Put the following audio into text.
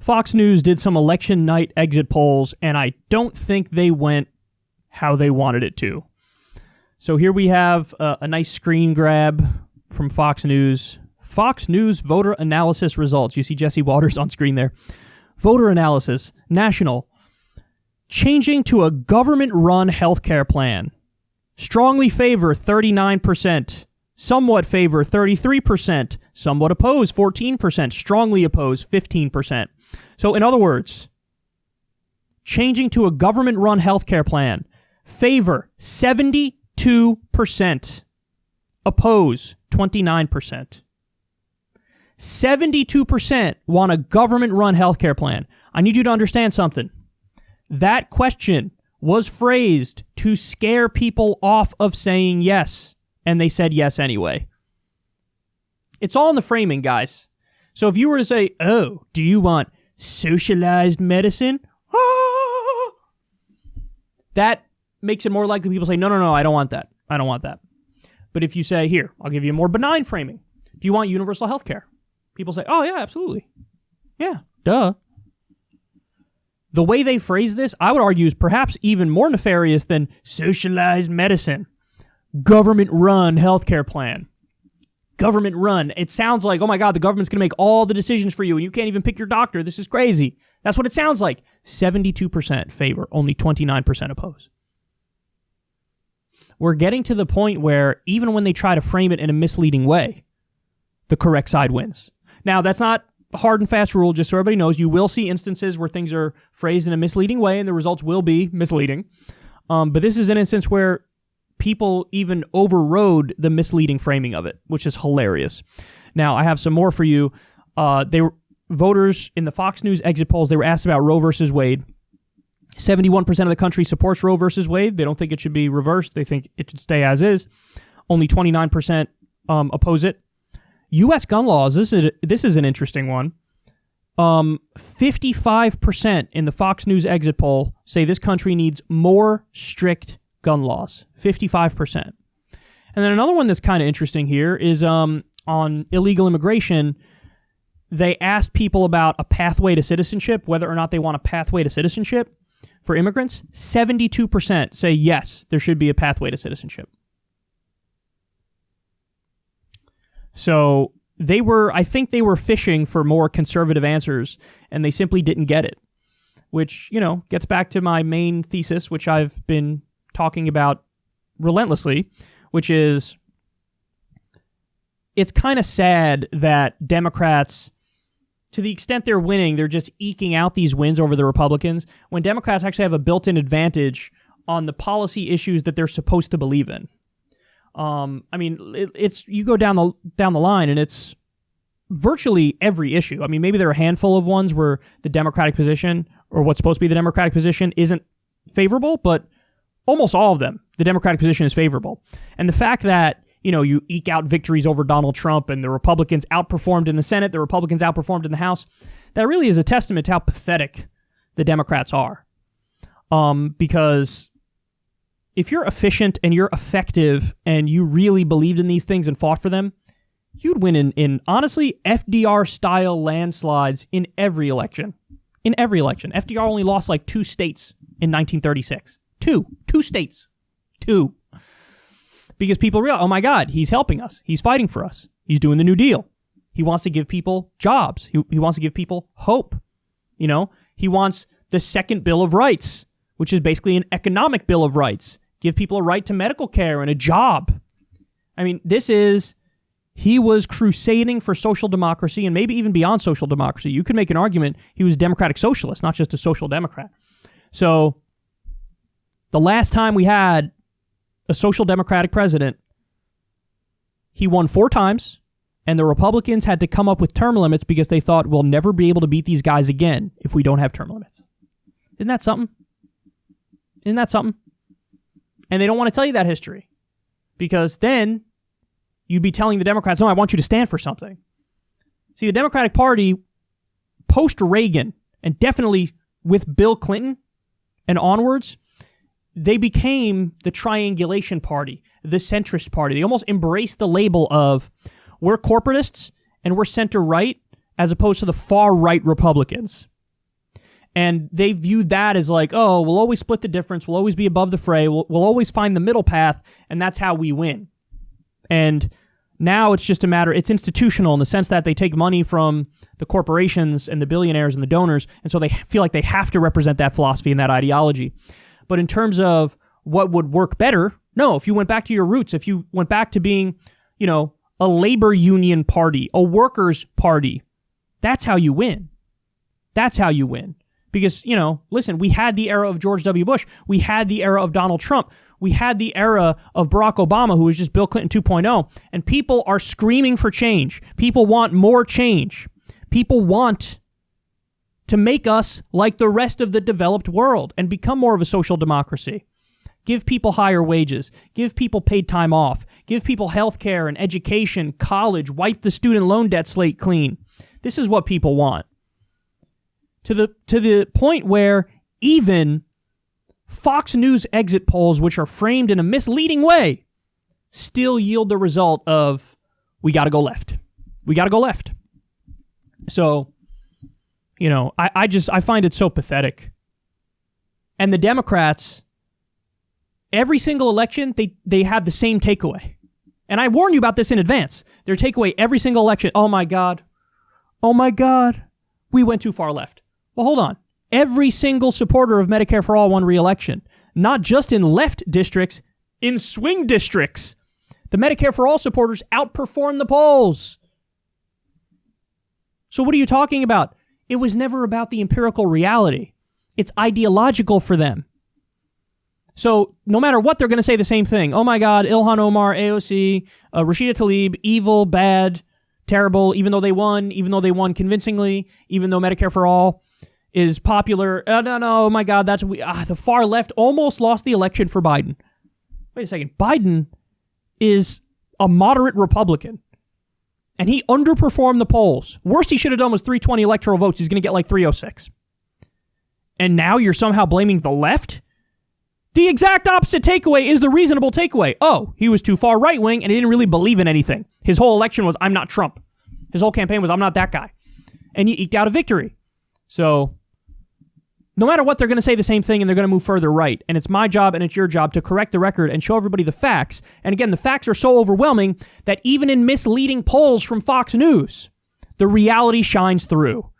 Fox News did some election night exit polls, and I don't think they went how they wanted it to. So here we have a nice screen grab from Fox News. Fox News voter analysis results. You see Jesse Waters on screen there. Voter analysis, national. Changing to a government-run healthcare plan. Strongly favor 39%. Somewhat favor 33%. Somewhat oppose 14%. Strongly oppose 15%. So in other words, changing to a government-run healthcare plan. Favor 72%. Oppose 29%. 72% want a government-run healthcare plan. I need you to understand something. That question was phrased to scare people off of saying yes, and they said yes anyway. It's all in the framing, guys. So if you were to say, oh, do you want socialized medicine? That makes it more likely people say, no, I don't want that. I don't want that. But if you say, here, I'll give you a more benign framing. Do you want universal health care? People say, oh, yeah, absolutely. Yeah, duh. The way they phrase this, I would argue, is perhaps even more nefarious than socialized medicine. Government-run healthcare plan. Government-run. It sounds like, oh my God, the government's going to make all the decisions for you and you can't even pick your doctor. This is crazy. That's what it sounds like. 72% favor, only 29% oppose. We're getting to the point where even when they try to frame it in a misleading way, the correct side wins. Now, that's not a hard and fast rule, just so everybody knows. You will see instances where things are phrased in a misleading way and the results will be misleading. But this is an instance where people even overrode the misleading framing of it, which is hilarious. Now, I have some more for you. Voters in the Fox News exit polls, they were asked about Roe versus Wade. 71% of the country supports Roe versus Wade. They don't think it should be reversed. They think it should stay as is. Only 29% oppose it. U.S. gun laws, this is an interesting one. 55% in the Fox News exit poll say this country needs more strict gun laws. 55%. And then another one that's kind of interesting here is on illegal immigration. They asked people about a pathway to citizenship, whether or not they want a pathway to citizenship for immigrants. 72% say yes, there should be a pathway to citizenship. So I think they were fishing for more conservative answers, and they simply didn't get it, which, gets back to my main thesis, which I've been talking about relentlessly, which is it's kind of sad that Democrats, to the extent they're winning, they're just eking out these wins over the Republicans, when Democrats actually have a built-in advantage on the policy issues that they're supposed to believe in. It's you go down the line and it's virtually every issue. I mean, maybe there are a handful of ones where the Democratic position, or what's supposed to be the Democratic position, isn't favorable, but almost all of them, the Democratic position is favorable. And the fact that, you eke out victories over Donald Trump and the Republicans outperformed in the Senate, the Republicans outperformed in the House, that really is a testament to how pathetic the Democrats are. Because if you're efficient and you're effective and you really believed in these things and fought for them, you'd win in honestly, FDR-style landslides in every election. In every election. FDR only lost like 2 states in 1936. Two states. 2. Because people realize, oh my God, he's helping us. He's fighting for us. He's doing the New Deal. He wants to give people jobs. He wants to give people hope. He wants the second Bill of Rights, which is basically an economic Bill of Rights. Give people a right to medical care and a job. I mean, he was crusading for social democracy and maybe even beyond social democracy. You could make an argument he was a democratic socialist, not just a social democrat. So the last time we had a social democratic president, he won 4 times, and the Republicans had to come up with term limits because they thought we'll never be able to beat these guys again if we don't have term limits. Isn't that something? And they don't want to tell you that history because then you'd be telling the Democrats, no, I want you to stand for something. See, the Democratic Party, post-Reagan, and definitely with Bill Clinton and onwards, they became the triangulation party, the centrist party. They almost embraced the label of we're corporatists and we're center-right as opposed to the far-right Republicans. And they viewed that as like, oh, we'll always split the difference. We'll always be above the fray. We'll always find the middle path, and that's how we win. And now it's just a matter, it's institutional in the sense that they take money from the corporations and the billionaires and the donors, and so they feel like they have to represent that philosophy and that ideology. But in terms of what would work better, no, if you went back to your roots, if you went back to being, a labor union party, a workers' party, that's how you win. That's how you win. Because, listen, we had the era of George W. Bush. We had the era of Donald Trump. We had the era of Barack Obama, who was just Bill Clinton 2.0. And people are screaming for change. People want more change. People want to make us like the rest of the developed world and become more of a social democracy. Give people higher wages. Give people paid time off. Give people health care and education, college, wipe the student loan debt slate clean. This is what people want. To the point where even Fox News exit polls, which are framed in a misleading way, still yield the result of, we got to go left. We got to go left. So, I find it so pathetic. And the Democrats, every single election, they have the same takeaway. And I warn you about this in advance. Their takeaway every single election, oh my God, we went too far left. Well, hold on. Every single supporter of Medicare for All won re-election, not just in left districts, in swing districts. The Medicare for All supporters outperformed the polls. So what are you talking about? It was never about the empirical reality. It's ideological for them. So no matter what, they're going to say the same thing. Oh my God, Ilhan Omar, AOC, Rashida Tlaib, evil, bad, terrible, even though they won convincingly, even though Medicare for All is popular. No, oh my God, the far left almost lost the election for Biden. Wait a second. Biden is a moderate Republican, and he underperformed the polls. Worst he should have done was 320 electoral votes. He's going to get like 306. And now you're somehow blaming the left? The exact opposite takeaway is the reasonable takeaway. Oh, he was too far right-wing, and he didn't really believe in anything. His whole election was, I'm not Trump. His whole campaign was, I'm not that guy. And he eked out a victory. So no matter what, they're going to say the same thing, and they're going to move further right. And it's my job and it's your job to correct the record and show everybody the facts. And again, the facts are so overwhelming that even in misleading polls from Fox News, the reality shines through.